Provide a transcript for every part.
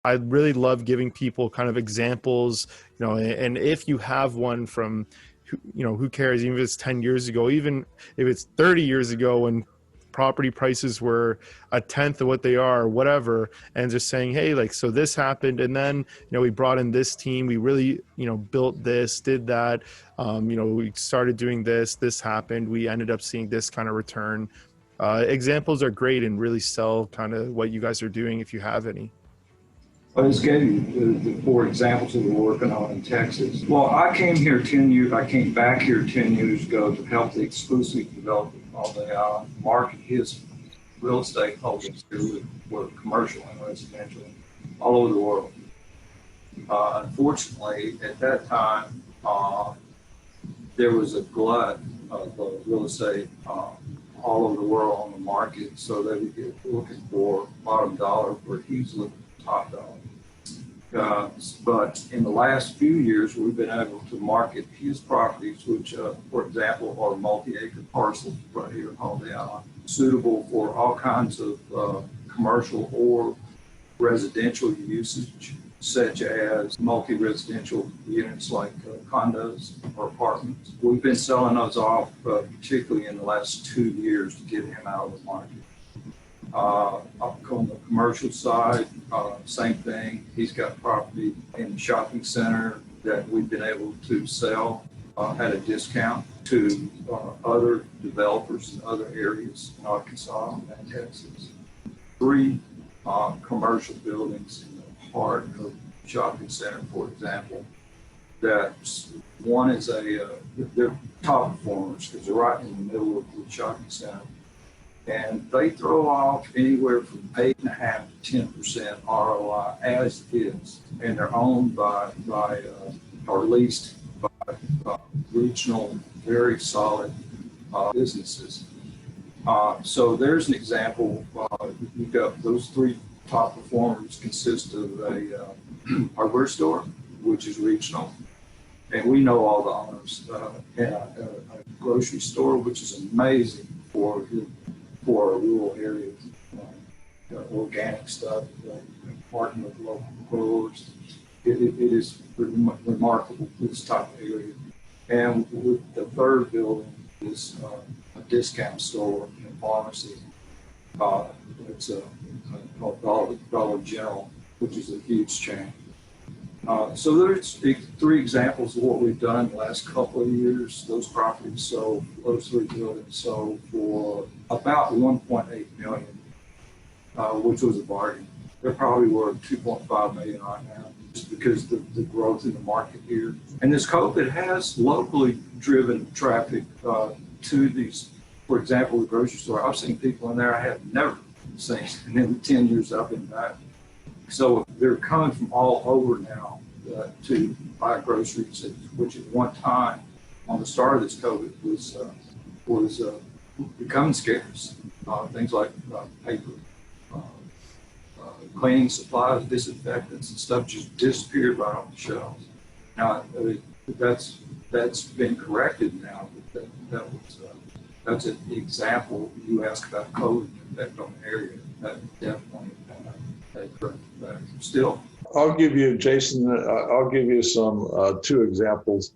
I really love giving people kind of examples, and if you have one from, who cares, even if it's 10 years ago, even if it's 30 years ago when property prices were a tenth of what they are, whatever, and just saying, hey, like, so this happened, and then, we brought in this team, we really, built this, did that, we started doing this happened, we ended up seeing this kind of return. Examples are great and really sell kind of what you guys are doing if you have any. I just gave you the 4 examples that we're working on in Texas. Well, I came back here 10 years ago to help the exclusive developer market his real estate holdings here with commercial and residential all over the world. Unfortunately, at that time, there was a glut of real estate all over the world on the market, so they would get looking for bottom dollar where he's looking for top dollar. But in the last few years, we've been able to market his properties, which, for example, are multi-acre parcels right here in Holiday Island, suitable for all kinds of commercial or residential usage, such as multi-residential units like condos or apartments. We've been selling those off, particularly in the last 2 years, to get him out of the market. Up on the commercial side, same thing. He's got property in the shopping center that we've been able to sell at a discount to other developers in other areas in Arkansas and Texas. 3 commercial buildings in the heart of the shopping center, for example, that one is they're top performers because they're right in the middle of the shopping center. And they throw off anywhere from 8.5% to 10% ROI as is, and they're owned by or leased by regional, very solid businesses. So there's an example. You've got those 3 top performers consist of a hardware store, which is regional, and we know all the owners, and a grocery store, which is amazing for a rural area, organic stuff, partner with local growers. It is remarkable, this type of area. And the 3rd building is a discount store and pharmacy. It's called Dollar General, which is a huge chain. So there's 3 examples of what we've done in the last couple of years. Those properties sold, those 3 buildings sold for about $1.8 million, which was a bargain. They're probably worth $2.5 million right now, just because the growth in the market here. And this COVID has locally driven traffic to these. For example, the grocery store, I've seen people in there I have never seen in the 10 years I've been back. So they're coming from all over now to buy groceries, which at one time, on the start of this COVID, was becoming scarce. Things like paper, cleaning supplies, disinfectants, and stuff just disappeared right off the shelves. Now that's been corrected now. That's an example. You asked about COVID effect on the area. That definitely. Still, I'll give you, Jason, I'll give you some 2 examples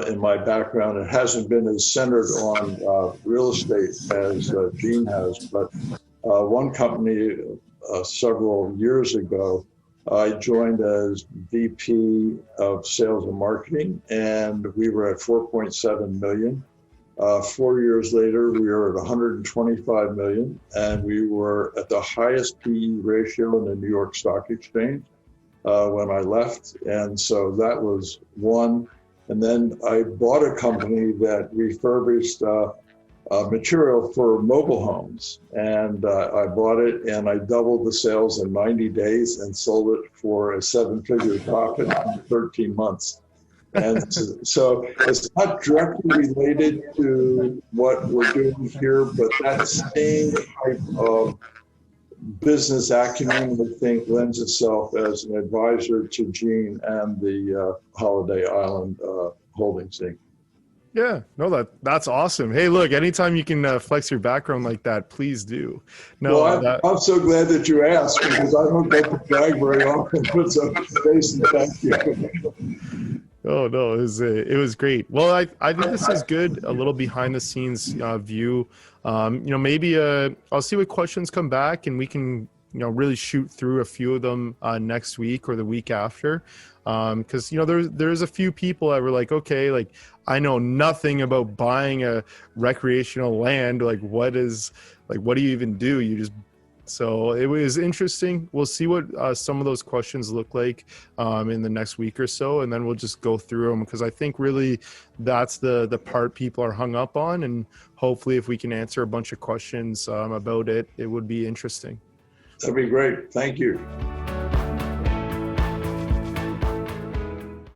in my background. It hasn't been as centered on real estate as Gene has, but one company several years ago, I joined as VP of Sales and Marketing, and we were at 4.7 million. 4 years later, we were at 125 million, and we were at the highest PE ratio in the New York Stock Exchange when I left. And so that was one. And then I bought a company that refurbished material for mobile homes. And I bought it and I doubled the sales in 90 days and sold it for a 7-figure profit in 13 months. And so it's not directly related to what we're doing here, but that same type of business acumen, I think, lends itself as an advisor to Gene and the Holiday Island Holdings Inc. Yeah, no, that's awesome. Hey, look, anytime you can flex your background like that, please do. No, Well, I'm so glad that you asked because I don't get to brag very often. So, Jason, thank you. oh no, it was great. Well, I think this is good. A little behind the scenes view. Maybe I'll see what questions come back, and we can really shoot through a few of them next week or the week after. Because there's a few people that were like, okay, like I know nothing about buying a recreational land. Like what do you even do? So it was interesting. We'll see what some of those questions look like in the next week or so, and then we'll just go through them because I think really that's the part people are hung up on, and hopefully if we can answer a bunch of questions about it, it would be interesting. That'd be great. Thank you.